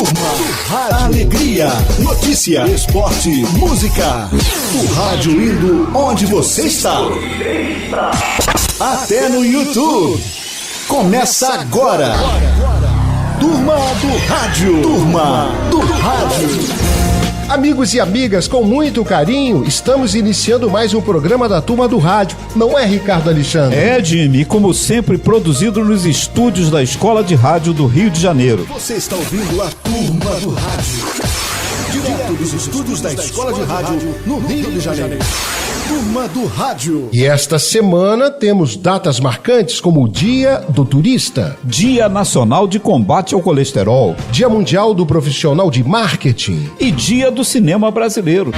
Turma, alegria, notícia, esporte, música. O rádio indo onde você está. Até no YouTube. Começa agora. Turma do Rádio. Turma do Rádio. Amigos e amigas, com muito carinho, estamos iniciando mais um programa da Turma do Rádio. Não é, Ricardo Alexandre? É, Jimmy, como sempre, produzido nos estúdios da Escola de Rádio do Rio de Janeiro. Você está ouvindo a Turma do Rádio. Direto dos estúdios da Escola de Rádio no Rio de Janeiro. Turma do Rádio. E esta semana temos datas marcantes como o Dia do Turista, Dia Nacional de Combate ao Colesterol, Dia Mundial do Profissional de Marketing e Dia do Cinema Brasileiro.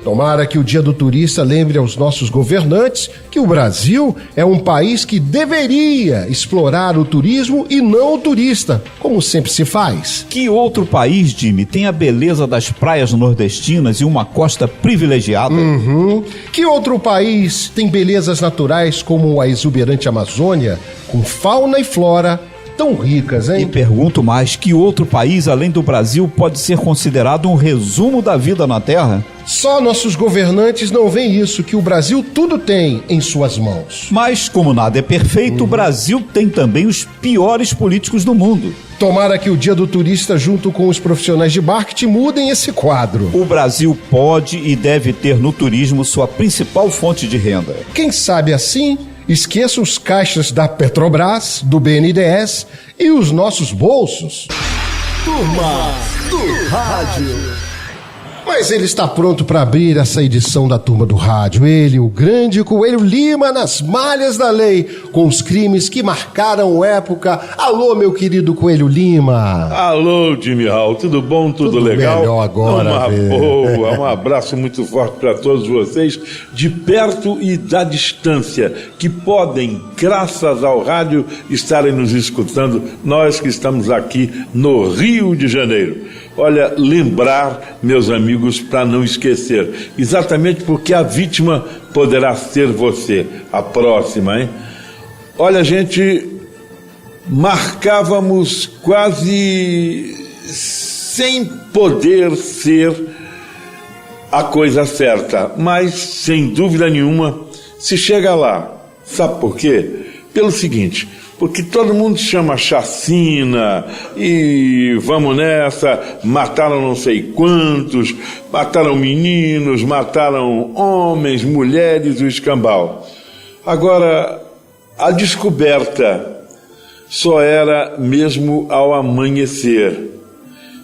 Tomara que o Dia do Turista lembre aos nossos governantes que o Brasil é um país que deveria explorar o turismo e não o turista, como sempre se faz. Que outro país, Jimmy, tem a beleza das praias nordestinas e uma costa privilegiada? Que outro país tem belezas naturais como a exuberante Amazônia, com fauna e flora tão ricas, hein? E pergunto mais, que outro país além do Brasil pode ser considerado um resumo da vida na Terra? Só nossos governantes não veem isso, que o Brasil tudo tem em suas mãos. Mas, como nada é perfeito, o Brasil tem também os piores políticos do mundo. Tomara que o Dia do Turista, junto com os profissionais de marketing, mudem esse quadro. O Brasil pode e deve ter no turismo sua principal fonte de renda. Quem sabe assim, esqueça os caixas da Petrobras, do BNDES e os nossos bolsos. Turma do Rádio. Mas ele está pronto para abrir essa edição da Turma do Rádio. Ele, o grande Coelho Lima, nas malhas da lei, com os crimes que marcaram época. Alô, meu querido Coelho Lima. Alô, Jimmy Hall, tudo bom, tudo legal? Melhor agora, uma boa, um abraço muito forte para todos vocês, de perto e da distância, que podem, graças ao rádio, estarem nos escutando, nós que estamos aqui no Rio de Janeiro. Olha, lembrar, meus amigos, para não esquecer, exatamente porque a vítima poderá ser você, a próxima, hein? Olha, gente, marcávamos quase sem poder ser a coisa certa, mas, sem dúvida nenhuma, se chega lá. Sabe por quê? Pelo seguinte, porque todo mundo chama chacina e vamos nessa, mataram não sei quantos, mataram meninos, mataram homens, mulheres, o escambau. Agora, a descoberta só era mesmo ao amanhecer.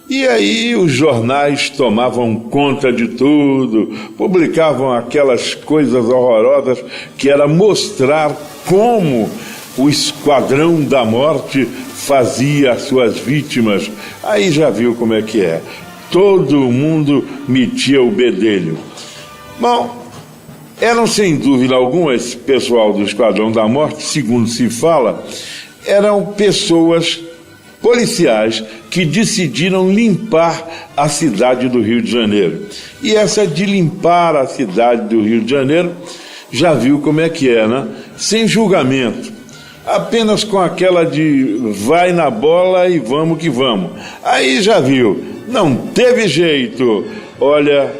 E aí os jornais tomavam conta de tudo, publicavam aquelas coisas horrorosas que era mostrar como o Esquadrão da Morte fazia as suas vítimas. Aí já viu como é que é. Todo mundo metia o bedelho. Bom, eram sem dúvida alguma, esse pessoal do Esquadrão da Morte, segundo se fala, eram pessoas policiais que decidiram limpar a cidade do Rio de Janeiro. E essa de limpar a cidade do Rio de Janeiro, já viu como é que é, né? Sem julgamento. Apenas com aquela de vai na bola e vamos que vamos. Aí já viu, não teve jeito. Olha,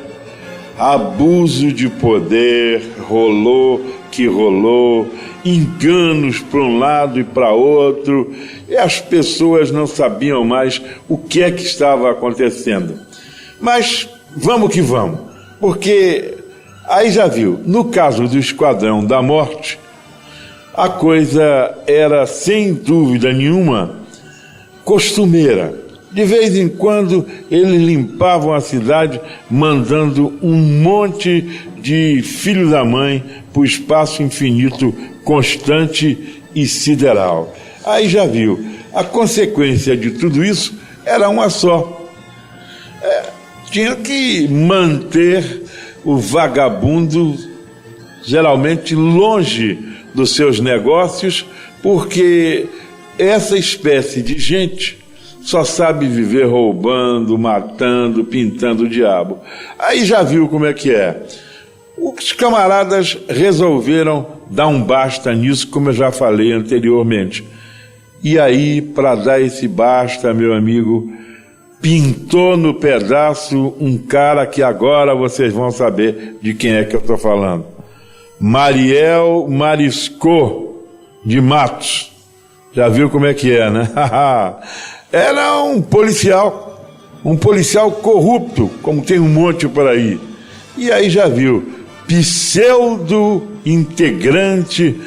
abuso de poder, rolou que rolou, enganos para um lado e para outro, e as pessoas não sabiam mais o que é que estava acontecendo. Mas vamos que vamos, porque aí já viu, no caso do Esquadrão da Morte, a coisa era, sem dúvida nenhuma, costumeira. De vez em quando, eles limpavam a cidade, mandando um monte de filhos da mãe para o espaço infinito, constante e sideral. Aí já viu, a consequência de tudo isso era uma só. Tinha que manter o vagabundo, geralmente longe dos seus negócios, porque essa espécie de gente só sabe viver roubando, matando, pintando o diabo. Aí já viu como é que é. Os camaradas resolveram dar um basta nisso, como eu já falei anteriormente. E aí, para dar esse basta, meu amigo, pintou no pedaço um cara que agora vocês vão saber de quem é que eu estou falando. Mariel Marisco de Matos. Já viu como é que é, né? Era um policial corrupto, como tem um monte por aí. E aí já viu, pseudo-integrante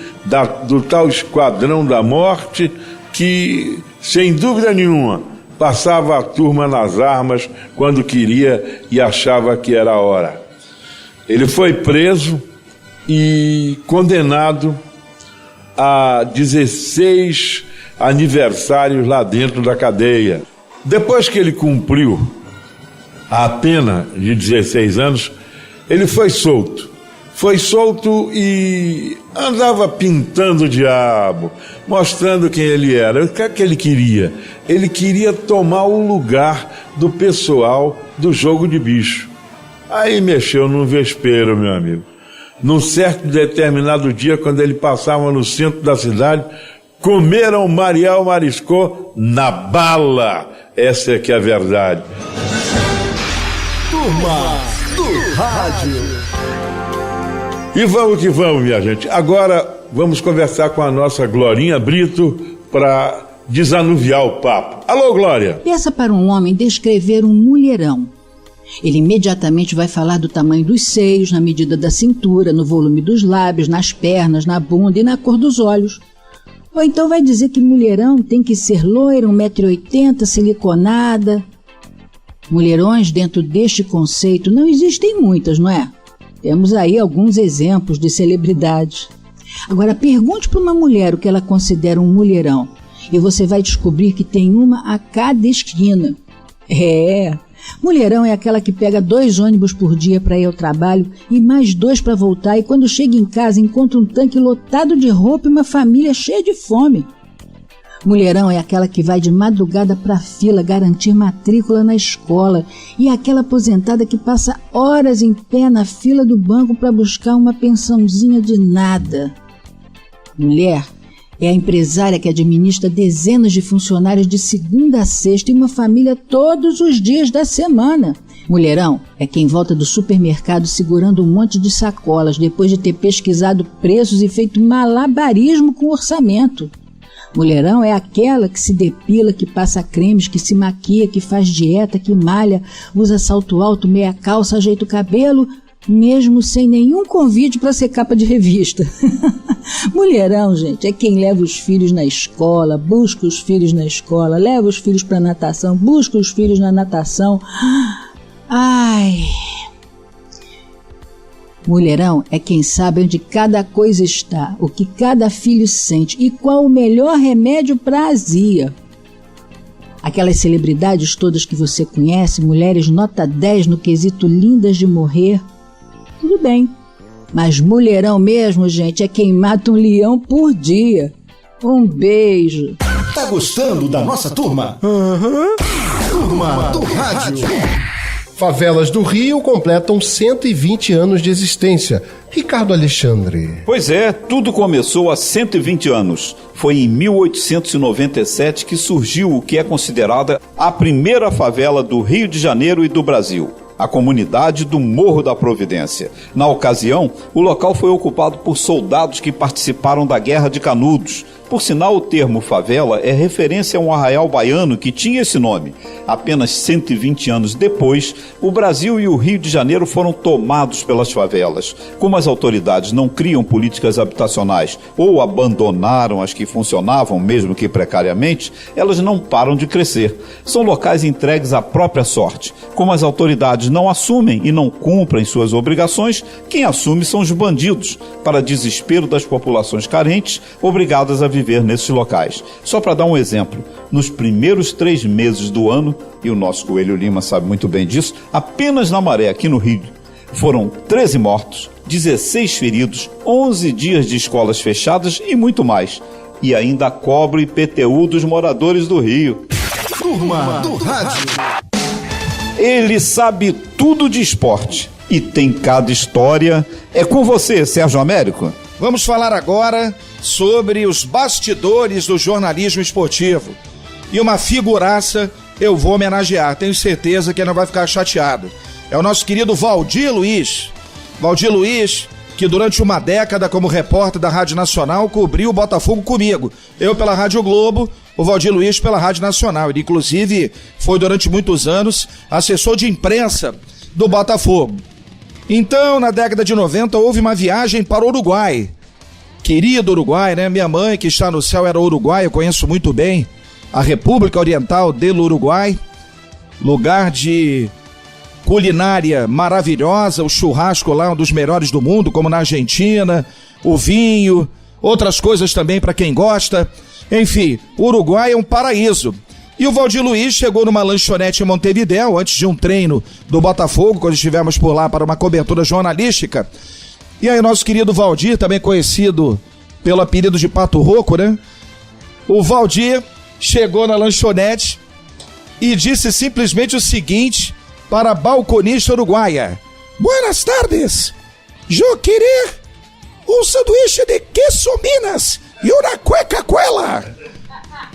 do tal Esquadrão da Morte, que, sem dúvida nenhuma, passava a turma nas armas quando queria e achava que era a hora. Ele foi preso e condenado a 16 aniversários lá dentro da cadeia. Depois que ele cumpriu a pena de 16 anos, ele foi solto. Foi solto e andava pintando o diabo, mostrando quem ele era. O que é que ele queria? Ele queria tomar o lugar do pessoal do jogo de bicho. Aí mexeu num vespeiro, meu amigo. Num certo determinado dia, quando ele passava no centro da cidade, comeram Mariel Marisco na bala. Essa é que é a verdade. Turma do Rádio. E vamos que vamos, minha gente. Agora vamos conversar com a nossa Glorinha Brito para desanuviar o papo. Alô, Glória. Peça para um homem descrever um mulherão. Ele imediatamente vai falar do tamanho dos seios, na medida da cintura, no volume dos lábios, nas pernas, na bunda e na cor dos olhos. Ou então vai dizer que mulherão tem que ser loira, 1,80 m, siliconada. Mulherões dentro deste conceito não existem muitas, não é? Temos aí alguns exemplos de celebridades. Agora pergunte para uma mulher o que ela considera um mulherão e você vai descobrir que tem uma a cada esquina. Mulherão é aquela que pega 2 ônibus por dia para ir ao trabalho e mais 2 para voltar, e quando chega em casa encontra um tanque lotado de roupa e uma família cheia de fome. Mulherão é aquela que vai de madrugada para a fila garantir matrícula na escola, e é aquela aposentada que passa horas em pé na fila do banco para buscar uma pensãozinha de nada. Mulher é a empresária que administra dezenas de funcionários de segunda a sexta e uma família todos os dias da semana. Mulherão é quem volta do supermercado segurando um monte de sacolas depois de ter pesquisado preços e feito malabarismo com o orçamento. Mulherão é aquela que se depila, que passa cremes, que se maquia, que faz dieta, que malha, usa salto alto, meia calça, ajeita o cabelo, mesmo sem nenhum convite para ser capa de revista. Mulherão, gente, é quem leva os filhos na escola, busca os filhos na escola, leva os filhos para natação, busca os filhos na natação. Ai... Mulherão é quem sabe onde cada coisa está, o que cada filho sente e qual o melhor remédio para a azia. Aquelas celebridades todas que você conhece, mulheres nota 10 no quesito lindas de morrer, tudo bem. Mas mulherão mesmo, gente, é quem mata um leão por dia. Um beijo. Tá gostando da nossa turma? Turma do Rádio. Favelas do Rio completam 120 anos de existência. Ricardo Alexandre. Pois é, tudo começou há 120 anos. Foi em 1897 que surgiu o que é considerada a primeira favela do Rio de Janeiro e do Brasil, a comunidade do Morro da Providência. Na ocasião, o local foi ocupado por soldados que participaram da Guerra de Canudos. Por sinal, o termo favela é referência a um arraial baiano que tinha esse nome. Apenas 120 anos depois, o Brasil e o Rio de Janeiro foram tomados pelas favelas. Como as autoridades não criam políticas habitacionais ou abandonaram as que funcionavam, mesmo que precariamente, elas não param de crescer. São locais entregues à própria sorte. Como as autoridades não assumem e não cumprem suas obrigações, quem assume são os bandidos, para desespero das populações carentes, obrigadas a viver nesses locais. Só para dar um exemplo, nos primeiros 3 meses do ano, e o nosso Coelho Lima sabe muito bem disso, apenas na Maré, aqui no Rio, foram 13 mortos, 16 feridos, 11 dias de escolas fechadas e muito mais. E ainda cobra o IPTU dos moradores do Rio. Turma do Rádio. Ele sabe tudo de esporte e tem cada história. É com você, Sérgio Américo. Vamos falar agora sobre os bastidores do jornalismo esportivo. E uma figuraça eu vou homenagear, tenho certeza que ele não vai ficar chateado. É o nosso querido Valdir Luiz. Valdir Luiz, que durante uma década como repórter da Rádio Nacional cobriu o Botafogo comigo. Eu pela Rádio Globo, o Valdir Luiz pela Rádio Nacional. Ele inclusive foi durante muitos anos assessor de imprensa do Botafogo. Então, na década de 90, houve uma viagem para o Uruguai. Querido Uruguai, né? Minha mãe, que está no céu, era uruguaia, eu conheço muito bem a República Oriental do Uruguai, lugar de culinária maravilhosa, o churrasco lá, um dos melhores do mundo, como na Argentina, o vinho, outras coisas também para quem gosta. Enfim, o Uruguai é um paraíso. E o Valdir Luiz chegou numa lanchonete em Montevidéu, antes de um treino do Botafogo, quando estivemos por lá para uma cobertura jornalística. E aí nosso querido Valdir, também conhecido pelo apelido de Pato Roco, né? O Valdir chegou na lanchonete e disse simplesmente o seguinte para a balconista uruguaia: Buenas tardes, eu queria um sanduíche de queso Minas e uma Coca-Cola.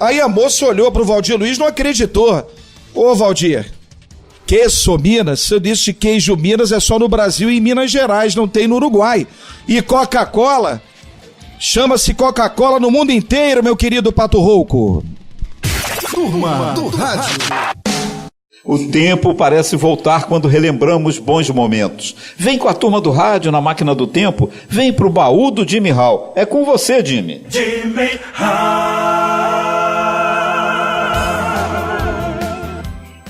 Aí a moça olhou pro Valdir Luiz e não acreditou. Ô Valdir, queso Minas, sanduíche de queijo Minas é só no Brasil e em Minas Gerais, não tem no Uruguai. E Coca-Cola, chama-se Coca-Cola no mundo inteiro, meu querido Pato Rouco. Turma do Rádio. O tempo parece voltar quando relembramos bons momentos. Vem com a turma do rádio na máquina do tempo, vem pro baú do Jimmy Hall. É com você, Jimmy. Jimmy Hall.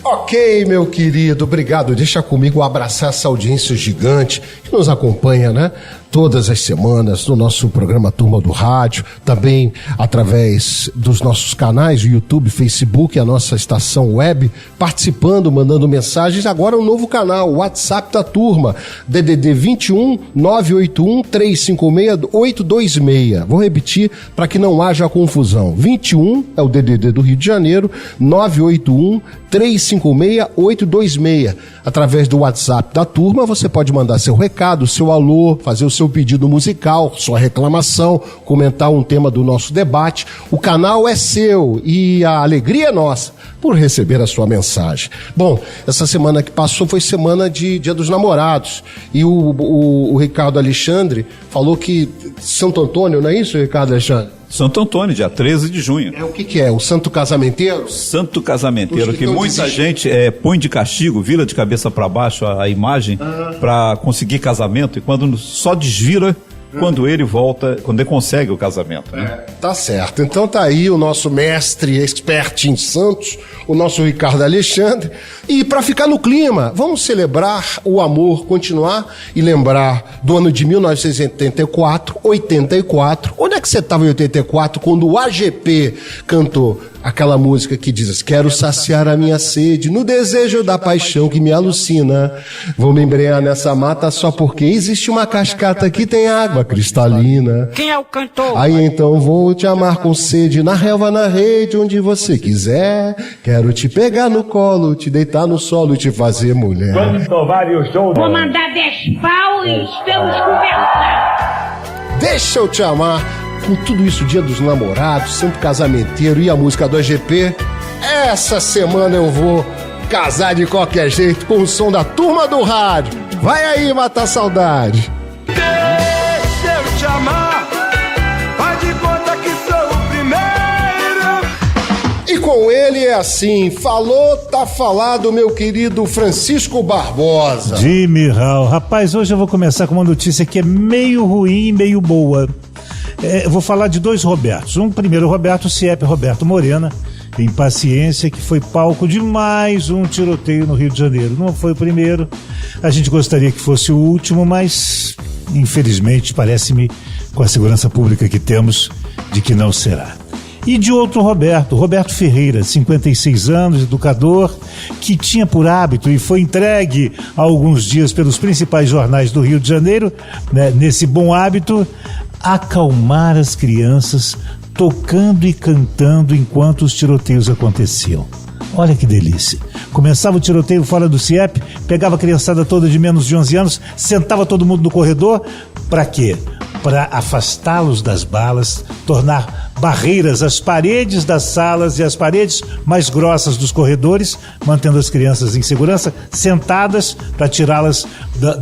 Ok, meu querido, obrigado. Deixa comigo abraçar essa audiência gigante que nos acompanha, né? Todas as semanas no nosso programa Turma do Rádio, também através dos nossos canais, o YouTube, Facebook, a nossa estação web, participando, mandando mensagens. Agora um novo canal, o WhatsApp da Turma, DDD 21 981 356 826. Vou repetir para que não haja confusão. 21 é o DDD do Rio de Janeiro, 981 356 826. Através do WhatsApp da Turma, você pode mandar seu recado, seu alô, fazer o seu pedido musical, sua reclamação, comentar um tema do nosso debate. O canal é seu e a alegria é nossa por receber a sua mensagem. Bom, essa semana que passou foi semana de Dia dos Namorados e o Ricardo Alexandre falou que Santo Antônio, não é isso, Ricardo Alexandre? Santo Antônio, dia 13 de junho. É o que é? O Santo Casamenteiro? Santo Casamenteiro, que muita gente desistindo. põe de castigo, vira de cabeça para baixo a imagem para conseguir casamento, e quando só desvira quando ele volta, quando ele consegue o casamento, né? Tá certo. Então tá aí o nosso mestre expert em Santos, o nosso Ricardo Alexandre. E para ficar no clima, vamos celebrar o amor, continuar e lembrar do ano de 1984, 84. Onde é que você estava em 84 quando o AGP cantou aquela música que diz: quero saciar a minha sede no desejo da paixão que me alucina. Vou me embrenhar nessa mata só porque existe uma cascata que tem água cristalina. Quem é o cantor? Aí então vou te amar com sede, na relva, na rede, onde você quiser. Quero te pegar no colo, te deitar no solo e te fazer mulher. Vou mandar 10 pau e estamos conversando. Deixa eu te amar. Com tudo isso, Dia dos Namorados, Santo Casamenteiro e a música do AGP, essa semana eu vou casar de qualquer jeito com o som da Turma do Rádio. Vai aí matar saudade. Deixa eu te amar, faz de conta que sou o primeiro. E com ele é assim, falou, tá falado, meu querido Francisco Barbosa. Jimmy Hall. Rapaz, hoje eu vou começar com uma notícia que é meio ruim e meio boa. Eu vou falar de dois Robertos. Um primeiro Roberto CIEP, Roberto Morena, em Paciência, que foi palco de mais um tiroteio no Rio de Janeiro. Não foi o primeiro, a gente gostaria que fosse o último, mas infelizmente parece-me, com a segurança pública que temos, de que não será. E de outro Roberto, Roberto Ferreira, 56 anos, educador, que tinha por hábito e foi entregue há alguns dias pelos principais jornais do Rio de Janeiro, né, nesse bom hábito, acalmar as crianças tocando e cantando enquanto os tiroteios aconteciam. Olha que delícia. Começava o tiroteio fora do CIEP, pegava a criançada toda de menos de 11 anos, sentava todo mundo no corredor. Pra quê? para afastá-los das balas, tornar barreiras as paredes das salas e as paredes mais grossas dos corredores, mantendo as crianças em segurança, sentadas para tirá-las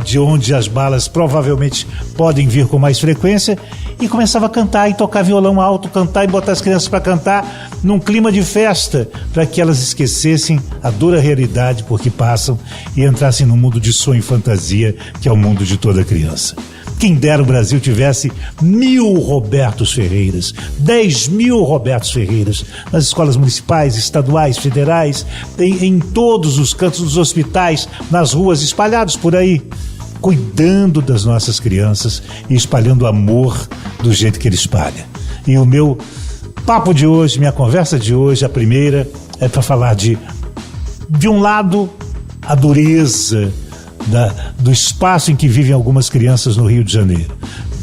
de onde as balas provavelmente podem vir com mais frequência, e começava a cantar e tocar violão alto, cantar e botar as crianças para cantar num clima de festa, para que elas esquecessem a dura realidade por que passam e entrassem no mundo de sonho e fantasia, que é o mundo de toda criança. Quem dera o Brasil tivesse 1.000 Robertos Ferreiras, 10.000 Robertos Ferreiras, nas escolas municipais, estaduais, federais, em todos os cantos dos hospitais, nas ruas, espalhados por aí, cuidando das nossas crianças e espalhando amor do jeito que ele espalha. E o meu papo de hoje, minha conversa de hoje, a primeira, é para falar de um lado, a dureza do espaço em que vivem algumas crianças no Rio de Janeiro,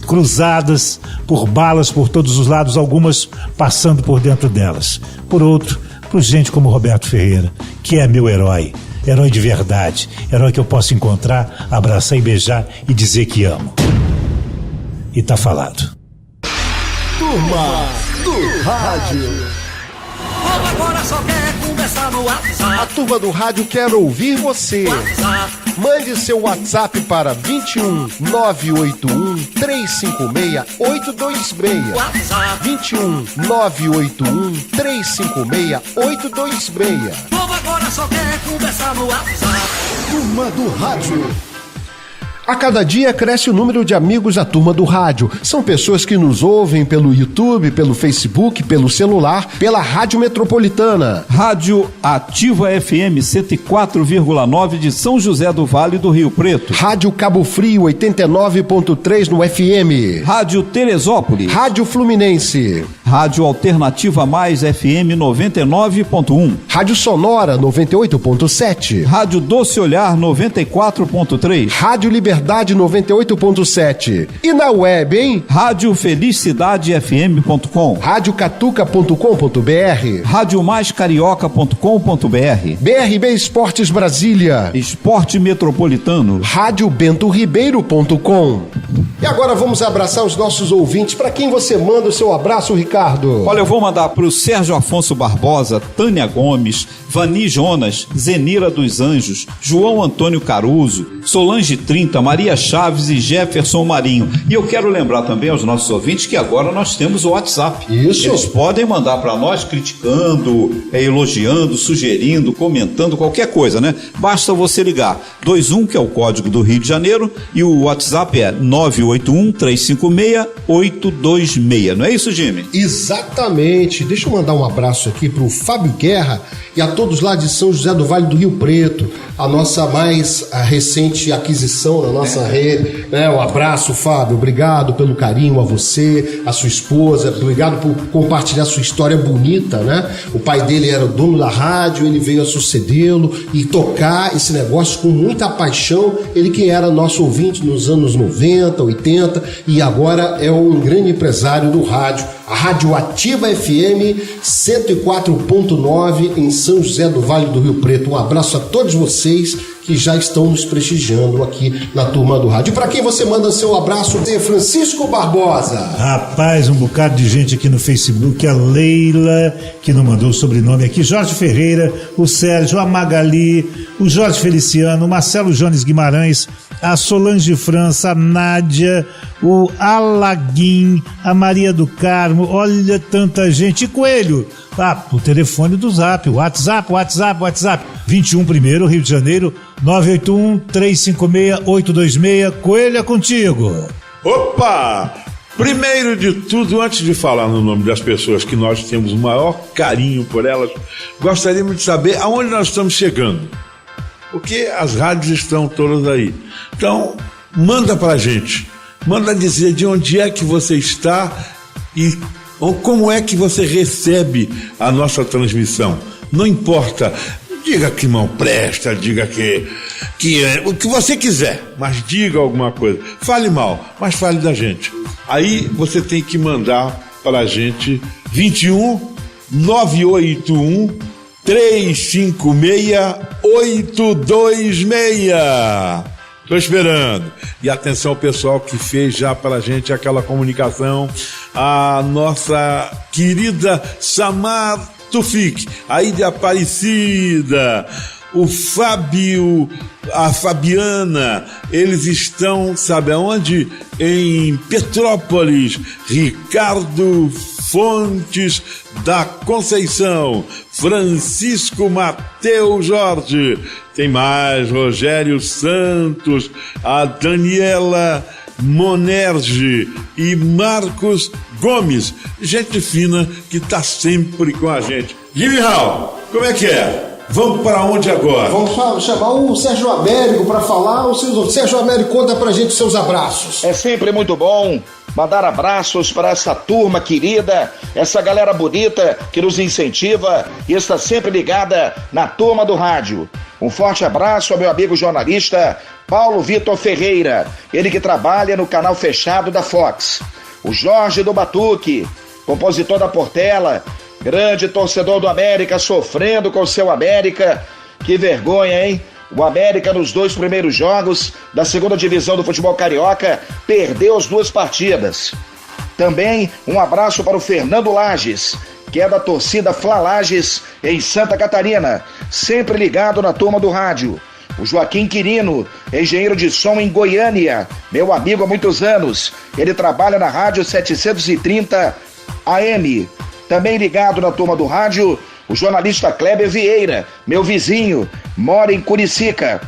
cruzadas por balas por todos os lados, algumas passando por dentro delas. Por outro, por gente como Roberto Ferreira, que é meu herói de verdade, herói que eu posso encontrar, abraçar e beijar e dizer que amo. E tá falado. Turma do Rádio. Agora só quer conversar no WhatsApp. A Turma do Rádio quer ouvir você. Mande seu WhatsApp para 21 981 356 826. 21 981 356 826. Agora só quer conversar no WhatsApp. Turma do Rádio. A cada dia cresce o número de amigos da Turma do Rádio. São pessoas que nos ouvem pelo YouTube, pelo Facebook, pelo celular, pela Rádio Metropolitana. Rádio Ativa FM 104,9 de São José do Vale do Rio Preto. Rádio Cabo Frio 89.3 no FM. Rádio Teresópolis. Rádio Fluminense. Rádio Alternativa Mais FM 99.1. Rádio Sonora 98.7. Rádio Doce Olhar 94.3. Rádio Liberdade 98.7. E na web, hein? Rádio FelicidadefM.com. Rádio Catuca.com.br. Rádio Mais Carioca.com.br. BRB Esportes Brasília. Esporte Metropolitano. Rádio BentoRibeiro.com. E agora vamos abraçar os nossos ouvintes. Para quem você manda o seu abraço, Ricardo? Olha, eu vou mandar para o Sérgio Afonso Barbosa, Tânia Gomes, Vani Jonas, Zenira dos Anjos, João Antônio Caruso, Solange 30, Maria Chaves e Jefferson Marinho. E eu quero lembrar também aos nossos ouvintes que agora nós temos o WhatsApp. Isso. Eles podem mandar para nós criticando, elogiando, sugerindo, comentando, qualquer coisa, né? Basta você ligar 21, que é o código do Rio de Janeiro, e o WhatsApp é 981-356-826. Não é isso, Jimmy? Exatamente. Deixa eu mandar um abraço aqui pro Fábio Guerra e a todos lá de São José do Vale do Rio Preto, a nossa mais recente aquisição da nossa rede, né? Um abraço, Fábio, obrigado pelo carinho a você, a sua esposa, obrigado por compartilhar sua história bonita, né? O pai dele era o dono da rádio, ele veio a sucedê-lo e tocar esse negócio com muita paixão, ele que era nosso ouvinte nos anos 90, 80 e agora é um grande empresário do rádio, a Rádio Ativa FM 104.9 em São José do Vale do Rio Preto. Um abraço a todos vocês que já estão nos prestigiando aqui na Turma do Rádio. E para quem você manda seu abraço, tem Francisco Barbosa. Rapaz, um bocado de gente aqui no Facebook, a Leila, que não mandou o sobrenome aqui, Jorge Ferreira, o Sérgio, a Magali, o Jorge Feliciano, o Marcelo Jones Guimarães, a Solange França, a Nádia, o Alaguim, a Maria do Carmo, olha tanta gente. E Coelho, o telefone do Zap, WhatsApp, 21 primeiro, Rio de Janeiro, 981-356-826. Coelho, é contigo. Opa! Primeiro de tudo, antes de falar no nome das pessoas que nós temos o maior carinho por elas, gostaríamos de saber aonde nós estamos chegando. Porque as rádios estão todas aí. Então, manda pra gente. Manda dizer de onde é que você está e como é que você recebe a nossa transmissão. Não importa. Diga que não presta, diga que o que você quiser, mas diga alguma coisa. Fale mal, mas fale da gente. Aí você tem que mandar pra gente 21 981 356 826. Tô esperando. E atenção, pessoal que fez já pra gente aquela comunicação, a nossa querida Samar Tufik, aí de Aparecida, o Fábio, a Fabiana, eles estão, sabe aonde? Em Petrópolis. Ricardo Fontes da Conceição, Francisco Mateus Jorge, tem mais, Rogério Santos, a Daniela Monerge e Marcos Gomes, gente fina que tá sempre com a gente. Jimmy Hall, como é que é? Vamos para onde agora? Vamos chamar o Sérgio Américo para falar. Sérgio Américo, conta pra gente os seus abraços. É sempre muito bom mandar abraços para essa turma querida, essa galera bonita que nos incentiva e está sempre ligada na turma do rádio. Um forte abraço ao meu amigo jornalista Paulo Vitor Ferreira, ele que trabalha no canal fechado da Fox. O Jorge do Batuque, compositor da Portela, grande torcedor do América, sofrendo com o seu América. Que vergonha, hein? O América, nos 2 primeiros jogos da segunda divisão do futebol carioca, perdeu as 2 partidas. Também um abraço para o Fernando Lages, que é da torcida Fla Lages, em Santa Catarina, sempre ligado na turma do rádio. O Joaquim Quirino, engenheiro de som em Goiânia, meu amigo há muitos anos. Ele trabalha na rádio 730 AM. Também ligado na turma do rádio, o jornalista Kleber Vieira, meu vizinho, mora em Curicica.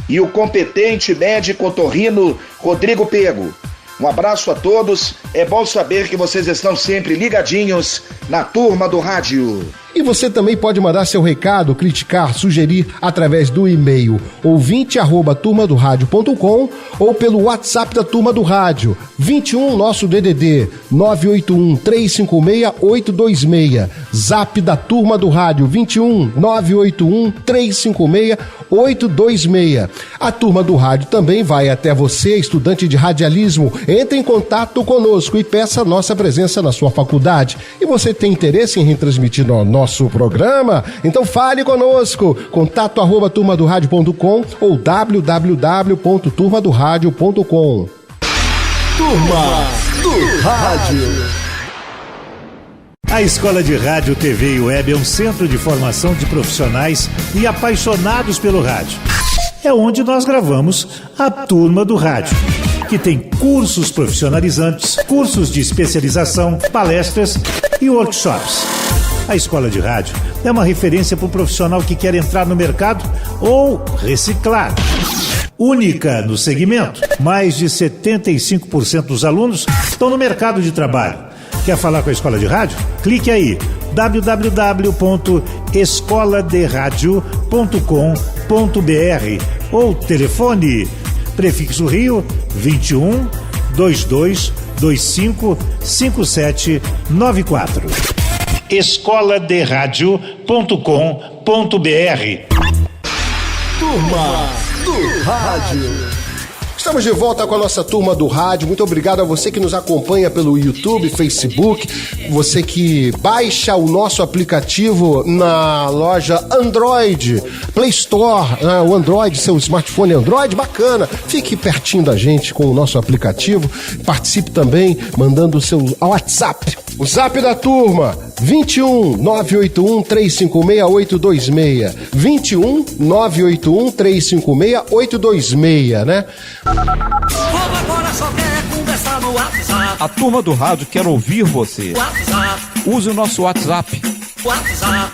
E o competente médico otorrino Rodrigo Pego. Um abraço a todos, é bom saber que vocês estão sempre ligadinhos na turma do rádio. E você também pode mandar seu recado, criticar, sugerir através do e-mail ouvinte@turmadoradio.com ou pelo WhatsApp da Turma do Rádio, 21 nosso DDD 981-356-826. Zap da Turma do Rádio, 21 981-356-826. A Turma do Rádio também vai até você, estudante de radialismo. Entre em contato conosco e peça nossa presença na sua faculdade. E você tem interesse em retransmitir nosso programa? Então fale conosco. contato@turmadoradio.com ou www.turmadoradio.com. Turma do Rádio. A Escola de Rádio, TV e Web é um centro de formação de profissionais e apaixonados pelo rádio. É onde nós gravamos a Turma do Rádio, que tem cursos profissionalizantes, cursos de especialização, palestras e workshops. A Escola de Rádio é uma referência para o profissional que quer entrar no mercado ou reciclar. Única no segmento, mais de 75% dos alunos estão no mercado de trabalho. Quer falar com a Escola de Rádio? Clique aí, www.escoladeradio.com.br ou telefone, prefixo Rio 21 22 25 5794. escoladeradio.com.br. Turma do Rádio. Estamos de volta com a nossa Turma do Rádio. Muito obrigado a você que nos acompanha pelo YouTube, Facebook, você que baixa o nosso aplicativo na loja Android, Play Store, o Android, seu smartphone Android, bacana. Fique pertinho da gente com o nosso aplicativo. Participe também mandando o seu WhatsApp. O Zap da Turma, 21 981 356 826. 21 981 356 826, né? A Turma do Rádio quer ouvir você. Use o nosso WhatsApp.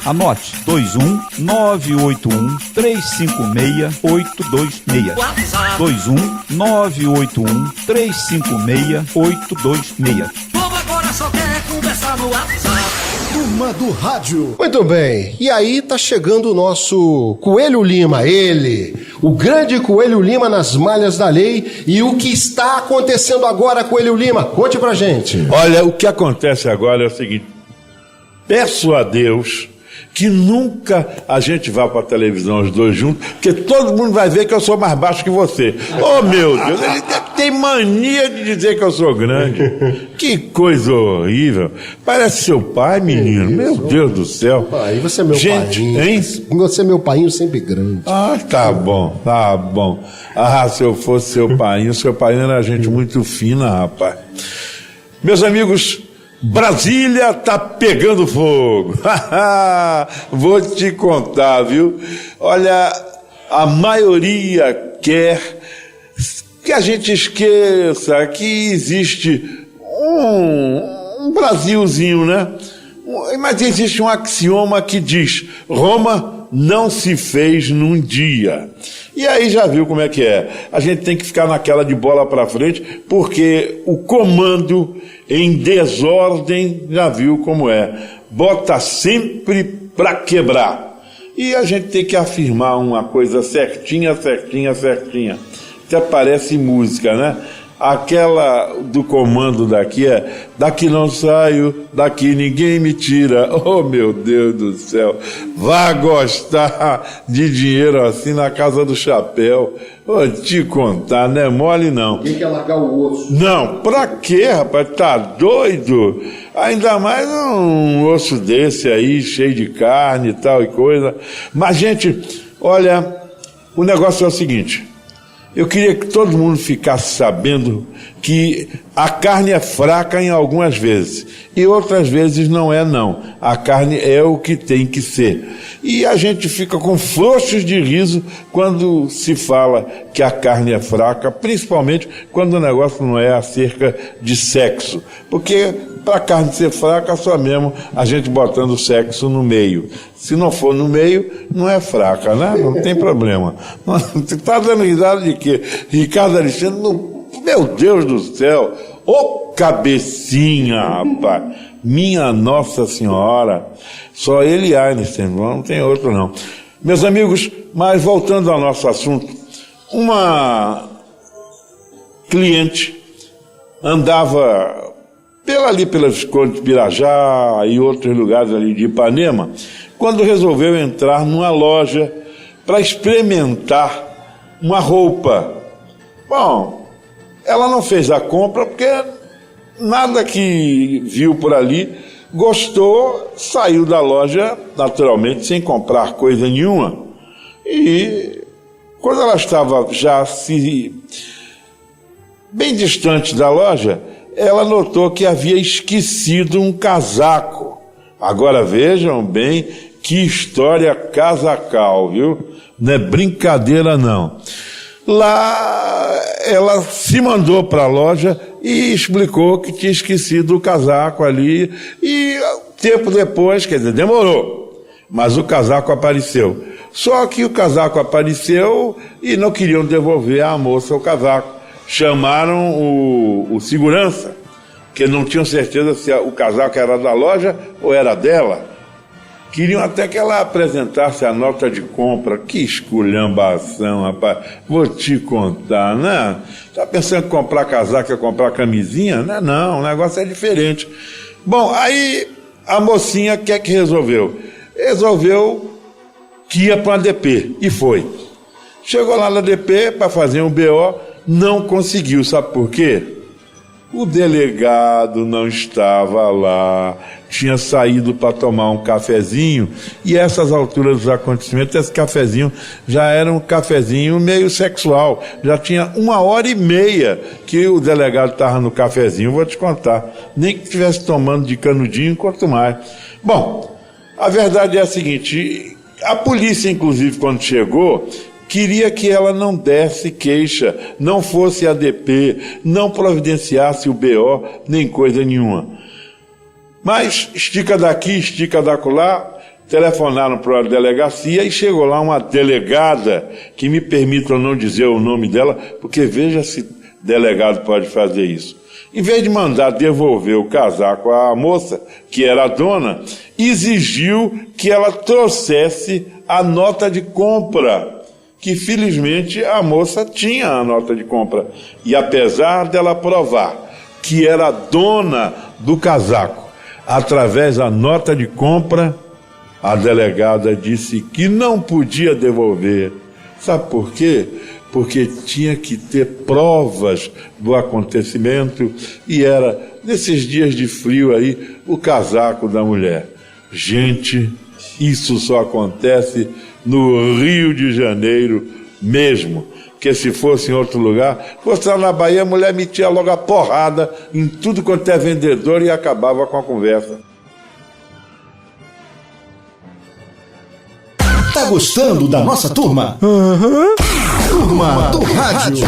Anote: 21 981 356 826. 21 981 356 826. Turma do Rádio. Muito bem, e aí tá chegando o nosso Coelho Lima, ele, o grande Coelho Lima nas malhas da lei. E o que está acontecendo agora, Coelho Lima? Conte pra gente. Olha, o que acontece agora é o seguinte: peço a Deus que nunca a gente vá para a televisão os dois juntos, porque todo mundo vai ver que eu sou mais baixo que você. Oh, meu Deus, ele tem mania de dizer que eu sou grande. Que coisa horrível. Parece seu pai, menino. Meu Deus do céu. Aí você é meu gente, pai. hein? Você é meu pai sempre grande. Ah, tá bom, tá bom. Ah, se eu fosse seu pai era gente muito fina, rapaz. Meus amigos, Brasília tá pegando fogo. Vou te contar, viu? Olha, a maioria quer que a gente esqueça que existe um Brasilzinho, né? Mas existe um axioma que diz: Roma não se fez num dia. E aí já viu como é que é. A gente tem que ficar naquela de bola para frente, porque o comando em desordem, já viu como é. Bota sempre para quebrar. E a gente tem que afirmar uma coisa certinha, certinha, certinha. Até parece música, né? Aquela do comando daqui é: daqui não saio, daqui ninguém me tira. Oh, meu Deus do céu. Vá gostar de dinheiro assim na Casa do Chapéu. Vou te contar, não é mole não. Tem que largar o osso. Não, pra quê, rapaz? Tá doido? Ainda mais um osso desse aí, cheio de carne e tal e coisa. Mas, gente, olha, o negócio é o seguinte. Eu queria que todo mundo ficasse sabendo que a carne é fraca em algumas vezes e outras vezes não é não. A carne é o que tem que ser. E a gente fica com frouxos de riso quando se fala que a carne é fraca, principalmente quando o negócio não é acerca de sexo. Porque para a carne ser fraca, só mesmo a gente botando o sexo no meio. Se não for no meio, não é fraca, né? Não tem problema. Você está dando risada de quê? Ricardo Alexandre, meu Deus do céu, ô cabecinha, rapaz, minha Nossa Senhora, só ele Einstein, não tem outro não. Meus amigos, mas voltando ao nosso assunto, uma cliente andava pelas Visconde de Pirajá e outros lugares ali de Ipanema, quando resolveu entrar numa loja para experimentar uma roupa. Bom, ela não fez a compra porque nada que viu por ali gostou, saiu da loja naturalmente sem comprar coisa nenhuma. E quando ela estava já bem distante da loja, ela notou que havia esquecido um casaco. Agora vejam bem que história casacal, viu? Não é brincadeira não. Lá ela se mandou para a loja e explicou que tinha esquecido o casaco ali e tempo depois, quer dizer, demorou, mas o casaco apareceu. Só que o casaco apareceu e não queriam devolver à moça o casaco. Chamaram o segurança, que não tinham certeza se o casaco era da loja ou era dela. Queriam até que ela apresentasse a nota de compra. Que esculhambação, rapaz. Vou te contar, né? Tá pensando em comprar casaco e comprar camisinha? Não, o negócio é diferente. Bom, aí a mocinha, o que é que resolveu? Resolveu que ia para a DP, e foi. Chegou lá na DP para fazer um BO, não conseguiu, sabe por quê? O delegado não estava lá, tinha saído para tomar um cafezinho, e essas alturas dos acontecimentos, esse cafezinho já era um cafezinho meio sexual, já tinha 1h30 que o delegado estava no cafezinho, vou te contar, nem que estivesse tomando de canudinho, quanto mais. Bom, a verdade é a seguinte, a polícia inclusive quando chegou, queria que ela não desse queixa, não fosse ADP, não providenciasse o BO, nem coisa nenhuma. Mas estica daqui, estica dacolá, telefonaram para a delegacia e chegou lá uma delegada, que me permitam não dizer o nome dela, porque veja se delegado pode fazer isso. Em vez de mandar devolver o casaco à moça, que era a dona, exigiu que ela trouxesse a nota de compra, que felizmente a moça tinha a nota de compra. E apesar dela provar que era dona do casaco, através da nota de compra, A delegada disse que não podia devolver. Sabe por quê? Porque tinha que ter provas do acontecimento e era, nesses dias de frio aí, o casaco da mulher. Gente, isso só acontece no Rio de Janeiro mesmo. Porque se fosse em outro lugar, fosse lá na Bahia, a mulher metia logo a porrada em tudo quanto é vendedor e acabava com a conversa. Tá gostando da nossa turma? Turma do Rádio.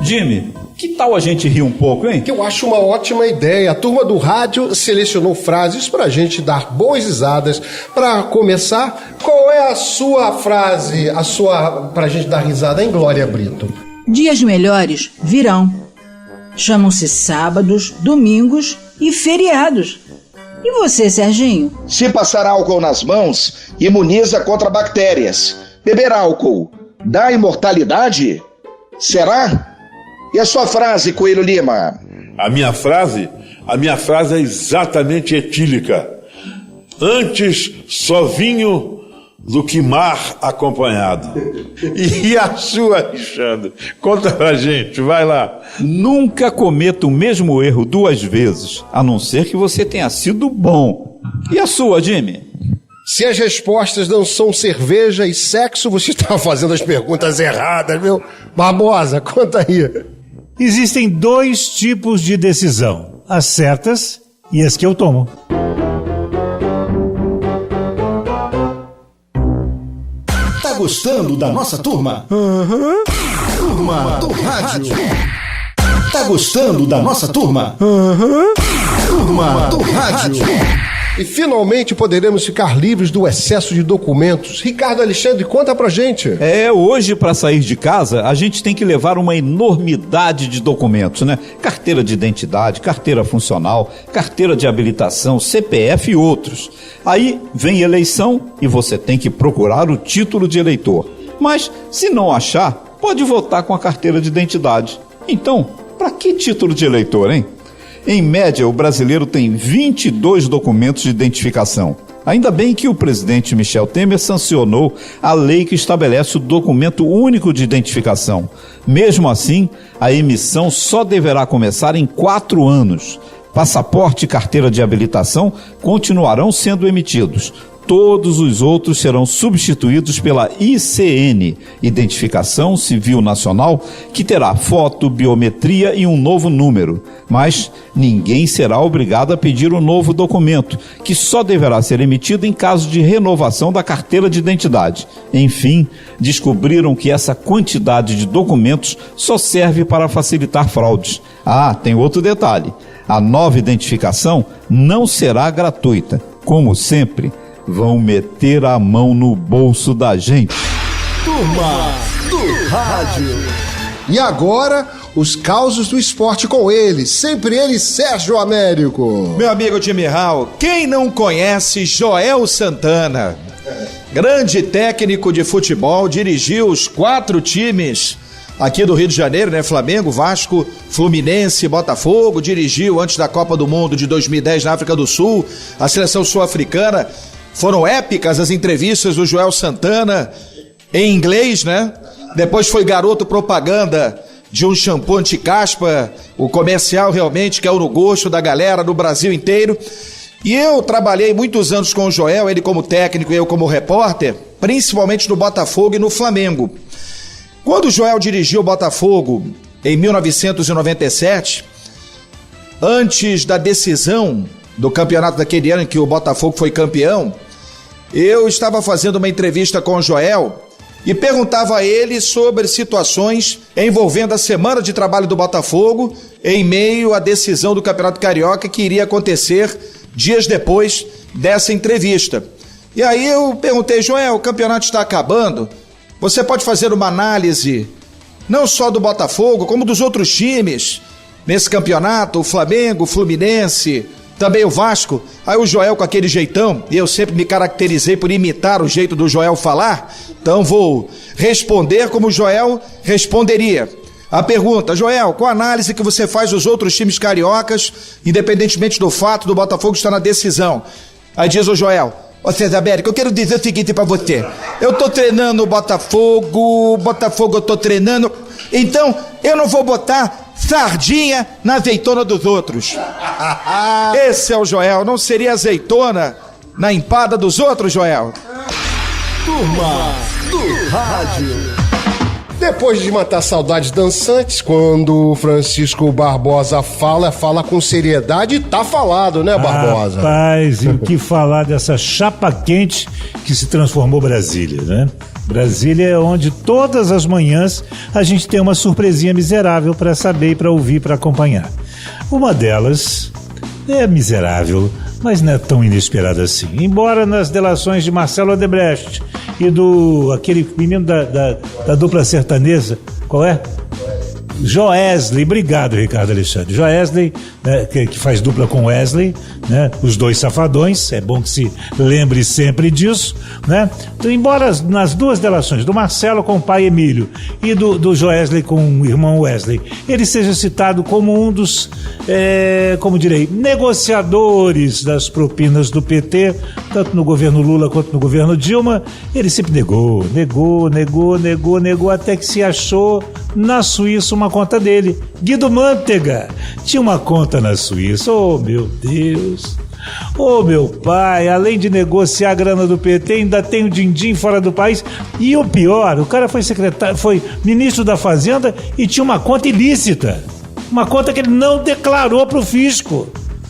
Jimmy, que tal a gente rir um pouco, hein? Que eu acho uma ótima ideia. A turma do rádio selecionou frases pra gente dar boas risadas. Pra começar, qual é a sua frase, pra gente dar risada, hein, Glória Brito? Dias melhores virão. Chamam-se sábados, domingos e feriados. E você, Serginho? Se passar álcool nas mãos, imuniza contra bactérias. Beber álcool dá imortalidade? Será? E a sua frase, Coelho Lima? A minha frase é exatamente etílica. Antes só vinho do que mar acompanhado. E a sua, Alexandre? Conta pra gente, vai lá. Nunca cometa o mesmo erro 2 vezes, a não ser que você tenha sido bom. E a sua, Jimmy? Se as respostas não são cerveja e sexo, você está fazendo as perguntas erradas, viu? Barbosa, conta aí. Existem 2 tipos de decisão: as certas e as que eu tomo. Tá gostando da nossa turma? Turma do Rádio. Tá gostando da nossa turma? Turma do Rádio. E finalmente poderemos ficar livres do excesso de documentos. Ricardo Alexandre, conta pra gente. Hoje para sair de casa, a gente tem que levar uma enormidade de documentos, né? Carteira de identidade, carteira funcional, carteira de habilitação, CPF e outros. Aí vem eleição e você tem que procurar o título de eleitor. Mas se não achar, pode votar com a carteira de identidade. Então, para que título de eleitor, hein? Em média, o brasileiro tem 22 documentos de identificação. Ainda bem que o presidente Michel Temer sancionou a lei que estabelece o documento único de identificação. Mesmo assim, a emissão só deverá começar em 4 anos. Passaporte e carteira de habilitação continuarão sendo emitidos. Todos os outros serão substituídos pela ICN, Identificação Civil Nacional, que terá foto, biometria e um novo número. Mas ninguém será obrigado a pedir um novo documento, que só deverá ser emitido em caso de renovação da carteira de identidade. Enfim, descobriram que essa quantidade de documentos só serve para facilitar fraudes. Ah, tem outro detalhe. A nova identificação não será gratuita. Como sempre, vão meter a mão no bolso da gente. Turma do Rádio. E agora, os causos do esporte com ele, sempre ele, Sérgio Américo. Meu amigo Jimmy Hall, quem não conhece Joel Santana? Grande técnico de futebol, dirigiu os 4 times aqui do Rio de Janeiro, né? Flamengo, Vasco, Fluminense, Botafogo. Dirigiu antes da Copa do Mundo de 2010 na África do Sul, a seleção sul-africana. Foram épicas as entrevistas do Joel Santana em inglês, né? Depois foi garoto propaganda de um shampoo anti-caspa, o comercial realmente que é o no gosto da galera do Brasil inteiro. E eu trabalhei muitos anos com o Joel, ele como técnico e eu como repórter, principalmente no Botafogo e no Flamengo. Quando o Joel dirigiu o Botafogo em 1997, antes da decisão do campeonato daquele ano em que o Botafogo foi campeão, eu estava fazendo uma entrevista com o Joel e perguntava a ele sobre situações envolvendo a semana de trabalho do Botafogo em meio à decisão do Campeonato Carioca que iria acontecer dias depois dessa entrevista. E aí eu perguntei, Joel, o campeonato está acabando, você pode fazer uma análise não só do Botafogo, como dos outros times nesse campeonato, o Flamengo, o Fluminense, também o Vasco. Aí o Joel com aquele jeitão, e eu sempre me caracterizei por imitar o jeito do Joel falar, então vou responder como o Joel responderia. A pergunta, Joel, qual a análise que você faz dos outros times cariocas, independentemente do fato do Botafogo estar na decisão? Aí diz o Joel, Ô César Américo, eu quero dizer o seguinte pra você. Eu tô treinando o Botafogo eu tô treinando. Então, eu não vou botar sardinha na azeitona dos outros. Esse é o Joel, não seria azeitona na empada dos outros, Joel? Turma do Rádio. Depois de matar saudades dançantes, quando o Francisco Barbosa fala com seriedade, tá falado, né, Barbosa? Rapaz, e o que falar dessa chapa quente que se transformou Brasília, né? Brasília é onde todas as manhãs a gente tem uma surpresinha miserável para saber e para ouvir, para acompanhar. Uma delas é miserável, mas não é tão inesperada assim. Embora nas delações de Marcelo Odebrecht e do aquele menino da dupla sertaneja, qual é? Joesley, obrigado, Ricardo Alexandre. Joesley, né, que faz dupla com Wesley, né, os dois safadões, é bom que se lembre sempre disso, né? Então, embora nas duas delações, do Marcelo com o pai Emílio e do Joesley com o irmão Wesley, ele seja citado como um dos, como direi, negociadores das propinas do PT, tanto no governo Lula quanto no governo Dilma, ele sempre negou, até que se achou na Suíça uma conta dele. Guido Mantega tinha uma conta na Suíça. Oh, meu Deus. Oh, meu pai, além de negociar a grana do PT, ainda tem o din-din fora do país. E o pior, o cara foi ministro da Fazenda e tinha uma conta ilícita. Uma conta que ele não declarou para o fisco.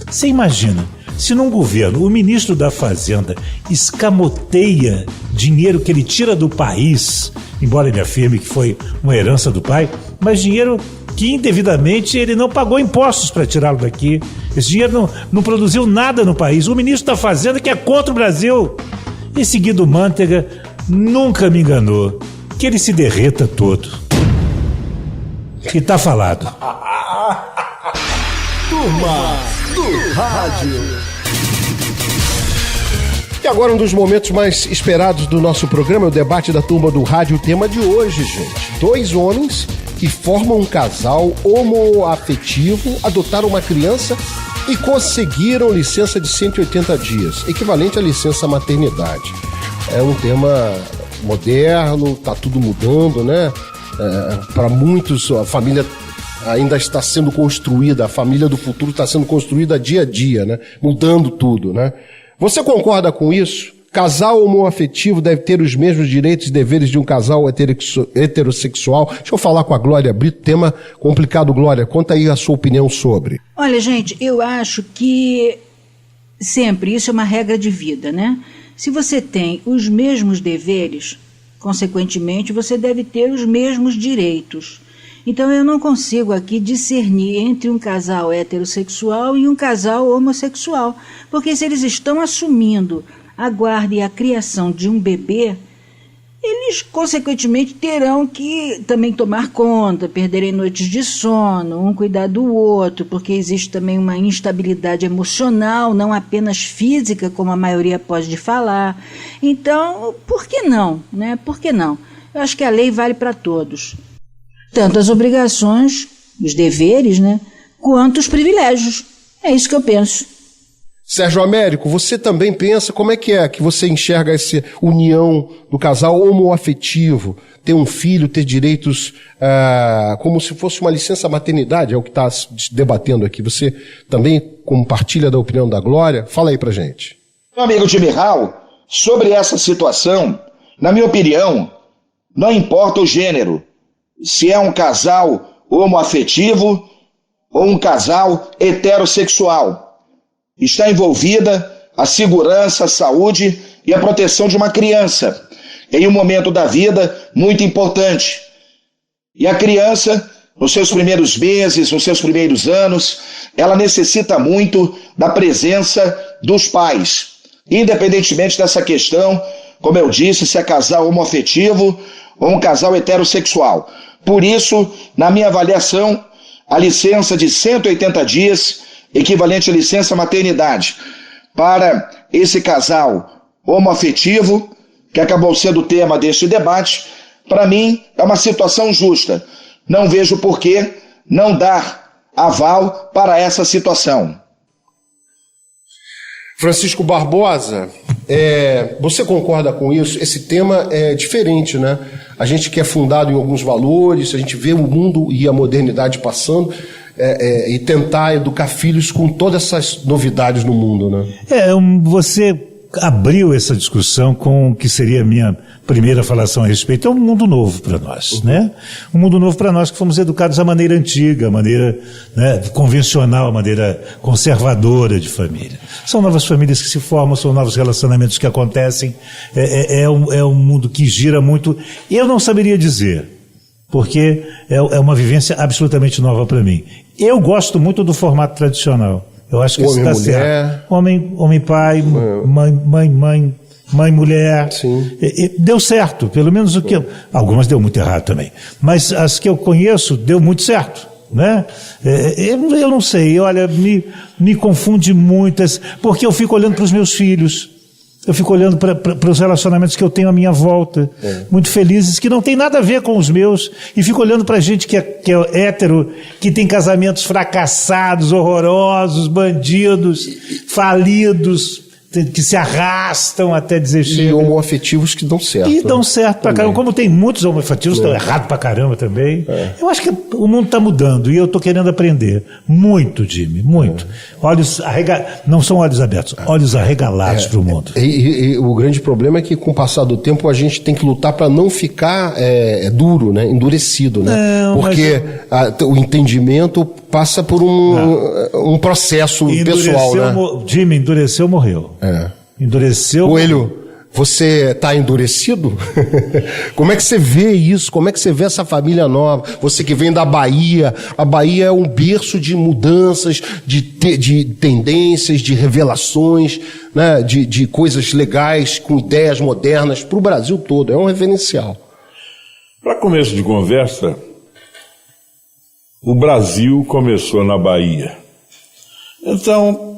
Você imagina, se num governo o ministro da Fazenda escamoteia dinheiro que ele tira do país, embora ele afirme que foi uma herança do pai, mas dinheiro que indevidamente ele não pagou impostos para tirá-lo daqui. Esse dinheiro não produziu nada no país. O ministro da Fazenda que é contra o Brasil. Esse Guido Mantega nunca me enganou. Que ele se derreta todo. E tá falado. Turma do Rádio. E agora um dos momentos mais esperados do nosso programa é o debate da Turma do Rádio. O tema de hoje, gente: 2 homens que formam um casal homoafetivo, adotaram uma criança e conseguiram licença de 180 dias, equivalente à licença maternidade. É um tema moderno, tá tudo mudando, né? Para muitos, a família ainda está sendo construída, a família do futuro está sendo construída dia a dia, né? Mudando tudo, né? Você concorda com isso? Casal homoafetivo deve ter os mesmos direitos e deveres de um casal heterossexual? Deixa eu falar com a Glória Brito, tema complicado. Glória, conta aí a sua opinião sobre. Olha, gente, eu acho que sempre isso é uma regra de vida, né? Se você tem os mesmos deveres, consequentemente você deve ter os mesmos direitos. Então eu não consigo aqui discernir entre um casal heterossexual e um casal homossexual, porque se eles estão assumindo a guarda e a criação de um bebê, eles consequentemente terão que também tomar conta, perderem noites de sono, um cuidar do outro, porque existe também uma instabilidade emocional, não apenas física, como a maioria pode falar. Então, por que não, né? Por que não? Eu acho que a lei vale para todos. Tanto as obrigações, os deveres, né, quanto os privilégios. É isso que eu penso. Sérgio Américo, você também pensa, como é que você enxerga essa união do casal homoafetivo, ter um filho, ter direitos como se fosse uma licença maternidade, é o que está se debatendo aqui. Você também compartilha da opinião da Glória? Fala aí pra gente. Meu amigo Jimmy Hall, sobre essa situação, na minha opinião, não importa o gênero, se é um casal homoafetivo ou um casal heterossexual. Está envolvida a segurança, a saúde e a proteção de uma criança em um momento da vida muito importante. E a criança, nos seus primeiros meses, nos seus primeiros anos, ela necessita muito da presença dos pais. Independentemente dessa questão, como eu disse, se é casal homoafetivo ou um casal heterossexual. Por isso, na minha avaliação, a licença de 180 dias, equivalente à licença maternidade, para esse casal homoafetivo, que acabou sendo o tema deste debate, para mim é uma situação justa. Não vejo por que não dar aval para essa situação. Francisco Barbosa, você concorda com isso? Esse tema é diferente, né? A gente que é fundado em alguns valores, a gente vê o mundo e a modernidade passando, e tentar educar filhos com todas essas novidades no mundo, né? Você abriu essa discussão com o que seria a minha primeira falação a respeito. É um mundo novo para nós, né? Um mundo novo para nós que fomos educados à maneira antiga, à maneira, né, convencional, à maneira conservadora de família. São novas famílias que se formam, são novos relacionamentos que acontecem. É um mundo que gira muito. Eu não saberia dizer, porque é uma vivência absolutamente nova para mim. Eu gosto muito do formato tradicional. Eu acho que isso está certo. Homem, pai, mãe, mulher. Sim. Deu certo, pelo menos o que algumas deu muito errado também. Mas as que eu conheço, deu muito certo, né? Eu não sei, olha, me confunde muito, porque eu fico olhando para os meus filhos. Eu fico olhando para os relacionamentos que eu tenho à minha volta, muito felizes, que não tem nada a ver com os meus, e fico olhando para gente que é hétero, que tem casamentos fracassados, horrorosos, bandidos, falidos, que se arrastam até dizer chega. E homoafetivos que dão certo. E dão certo pra caramba. Como tem muitos homoafetivos que estão errados pra caramba também. Eu acho que o mundo está mudando e eu estou querendo aprender. Muito, Jimmy, muito. Olhos não são olhos abertos, olhos arregalados para o mundo. E o grande problema é que com o passar do tempo a gente tem que lutar para não ficar duro, né? Endurecido, né? Porque o entendimento passa por um processo pessoal, né? Jimmy, endureceu, morreu. Endureceu. Coelho, você está endurecido? Como é que você vê isso? Como é que você vê essa família nova? Você que vem da Bahia, a Bahia é um berço de mudanças, de tendências, de revelações, né? de coisas legais, com ideias modernas para o Brasil todo. É um referencial. Para começo de conversa, o Brasil começou na Bahia. Então,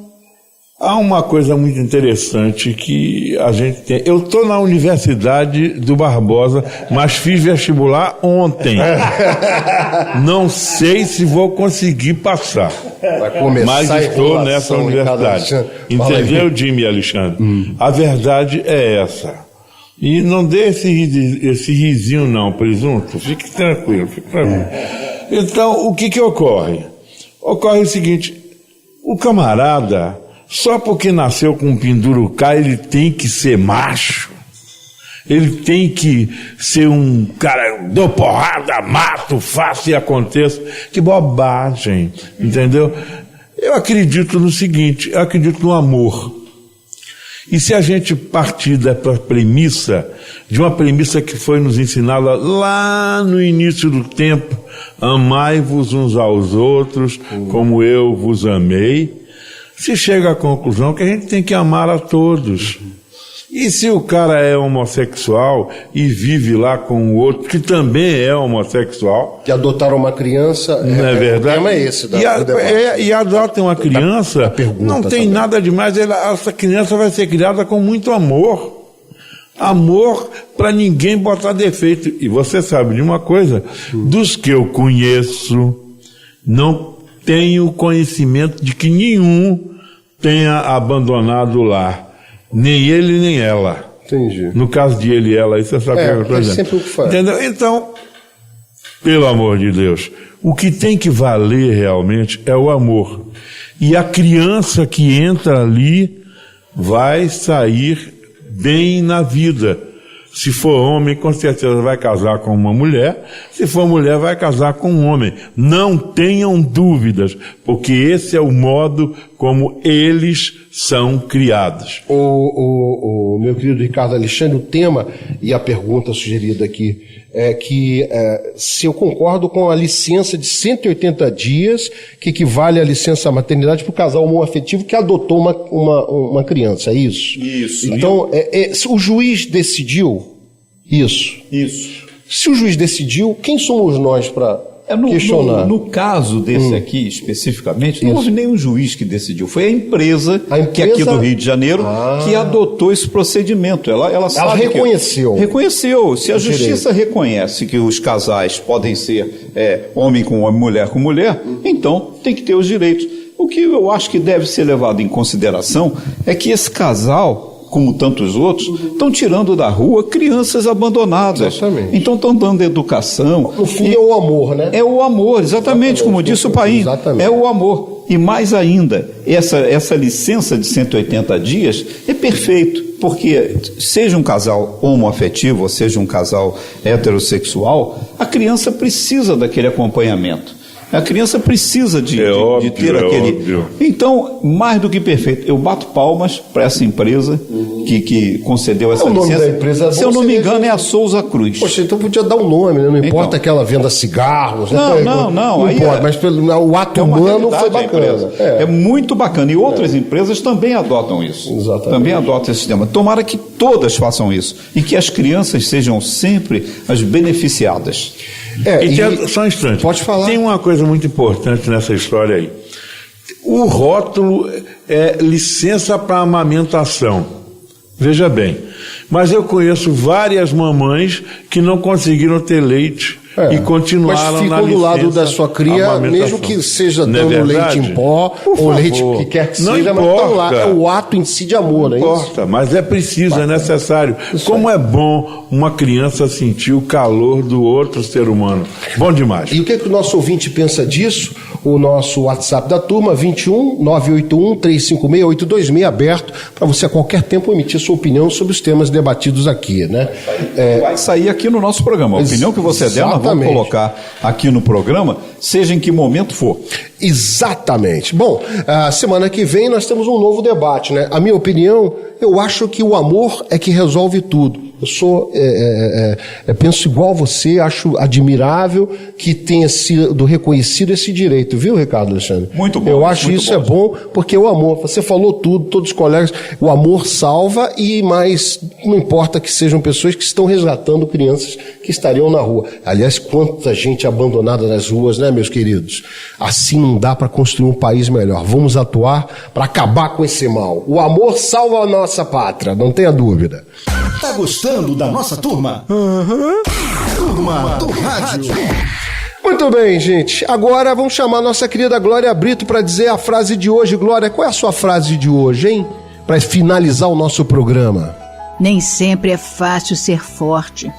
há uma coisa muito interessante que a gente tem. Eu estou na Universidade do Barbosa, mas fiz vestibular ontem. Não sei se vou conseguir passar. Mas estou nessa universidade. Entendeu, Jimmy e Alexandre? A verdade é essa. E não dê esse risinho não, presunto. Fique tranquilo, Então, o que ocorre? Ocorre o seguinte: o camarada, só porque nasceu com um pindurucá, ele tem que ser macho. Ele tem que ser um cara, dou porrada, mato, faço e aconteça. Que bobagem, entendeu? Eu acredito no seguinte, eu acredito no amor. E se a gente partir da premissa, de uma premissa que foi nos ensinada lá no início do tempo, amai-vos uns aos outros, como eu vos amei, se chega à conclusão que a gente tem que amar a todos. E se o cara é homossexual e vive lá com o outro, que também é homossexual... Que adotaram uma criança... Não é verdade? O tema é esse. E adotam uma criança, não tem nada demais, essa criança vai ser criada com muito amor. Amor para ninguém botar defeito. E você sabe de uma coisa, dos que eu conheço, não tenho conhecimento de que nenhum tenha abandonado o lar. Nem ele, nem ela. Entendi. No caso de ele e ela, isso é só que eu estou dizendo. Sempre o que faz. Entendeu? Então, pelo amor de Deus, o que tem que valer realmente é o amor. E a criança que entra ali vai sair bem na vida. Se for homem, com certeza vai casar com uma mulher. Se for mulher, vai casar com um homem. Não tenham dúvidas, porque esse é o modo como eles são criados. O meu querido Ricardo Alexandre, o tema e a pergunta sugerida aqui é que se eu concordo com a licença de 180 dias, que equivale à licença maternidade para o casal homoafetivo que adotou uma criança, é isso? Isso. Então, o juiz decidiu isso. Se o juiz decidiu, quem somos nós para questionar? No caso desse aqui, especificamente, não houve nenhum juiz que decidiu. Foi a empresa que é aqui do Rio de Janeiro que adotou esse procedimento. Ela sabe reconheceu. Reconheceu. Se a justiça reconhece que os casais podem ser homem com homem, mulher com mulher, então tem que ter os direitos. O que eu acho que deve ser levado em consideração é que esse casal, como tantos outros, estão tirando da rua crianças abandonadas. Exatamente. Então estão dando educação. No fundo é o amor, né? É o amor, exatamente, como disse o Paim. Exatamente. É o amor. E mais ainda, essa licença de 180 dias é perfeito, porque seja um casal homoafetivo, ou seja um casal heterossexual, a criança precisa daquele acompanhamento. A criança precisa de ter aquele... Óbvio. Então, mais do que perfeito, eu bato palmas para essa empresa que concedeu essa licença. O nome da empresa, se eu não me engano, é a Souza Cruz. Poxa, então podia dar um nome, né? Não importa que ela venda cigarros. Não. Não importa, mas o ato humano foi bacana. É muito bacana. E outras empresas também adotam isso. Exatamente. Também adotam esse sistema. Tomara que todas façam isso. E que as crianças sejam sempre as beneficiadas. Só um instante. Pode falar. Tem uma coisa muito importante nessa história aí. O rótulo é licença para amamentação. Veja bem. Mas eu conheço várias mamães que não conseguiram ter leite e continuaram mas na ficam do lado da licença sua cria, mesmo que seja dando leite em pó ou leite que quer que seja, mas estão lá. É o ato em si de amor, não importa, mas é preciso, é necessário. Como é bom uma criança sentir o calor do outro ser humano. Bom demais. E o que o nosso ouvinte pensa disso? O nosso WhatsApp da turma, 21 981 356 826, aberto para você a qualquer tempo emitir sua opinião sobre os temas debatidos aqui, né? Vai sair aqui no nosso programa. A opinião que você der, nós vamos colocar aqui no programa, seja em que momento for. Exatamente. Bom, a semana que vem nós temos um novo debate, né? A minha opinião, eu acho que o amor é que resolve tudo. Eu penso igual você, acho admirável que tenha sido reconhecido esse direito, viu, Ricardo Alexandre? Muito bom. Eu acho isso é bom, porque o amor, você falou tudo, todos os colegas, o amor salva mas não importa que sejam pessoas que estão resgatando crianças que estariam na rua. Aliás, quanta gente abandonada nas ruas, né, meus queridos? Assim não dá para construir um país melhor. Vamos atuar para acabar com esse mal. O amor salva a nossa pátria, não tenha dúvida. Tá gostando da nossa turma? Turma do Rádio. Muito bem, gente. Agora vamos chamar a nossa querida Glória Brito para dizer a frase de hoje. Glória, qual é a sua frase de hoje, hein? Para finalizar o nosso programa. Nem sempre é fácil ser forte.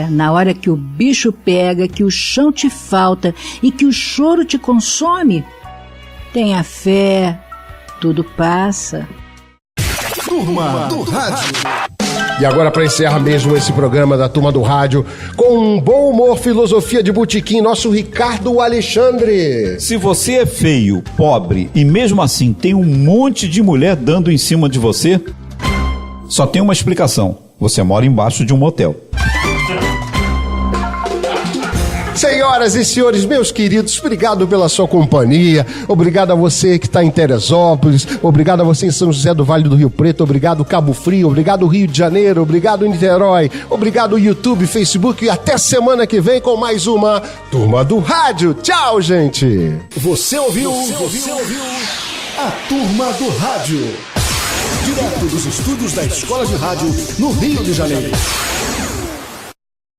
Na hora que o bicho pega, que o chão te falta e que o choro te consome, tenha fé, tudo passa. Turma do Rádio. E agora, para encerrar mesmo esse programa da Turma do Rádio, com um bom humor, filosofia de botequim, nosso Ricardo Alexandre. Se você é feio, pobre e mesmo assim tem um monte de mulher dando em cima de você, só tem uma explicação: você mora embaixo de um motel. Senhoras e senhores, meus queridos, obrigado pela sua companhia, obrigado a você que está em Teresópolis, obrigado a você em São José do Vale do Rio Preto, obrigado Cabo Frio, obrigado Rio de Janeiro, obrigado Niterói, obrigado YouTube, Facebook e até semana que vem com mais uma Turma do Rádio. Tchau, gente! Você ouviu a Turma do Rádio, direto dos estúdios da Escola de Rádio no Rio de Janeiro.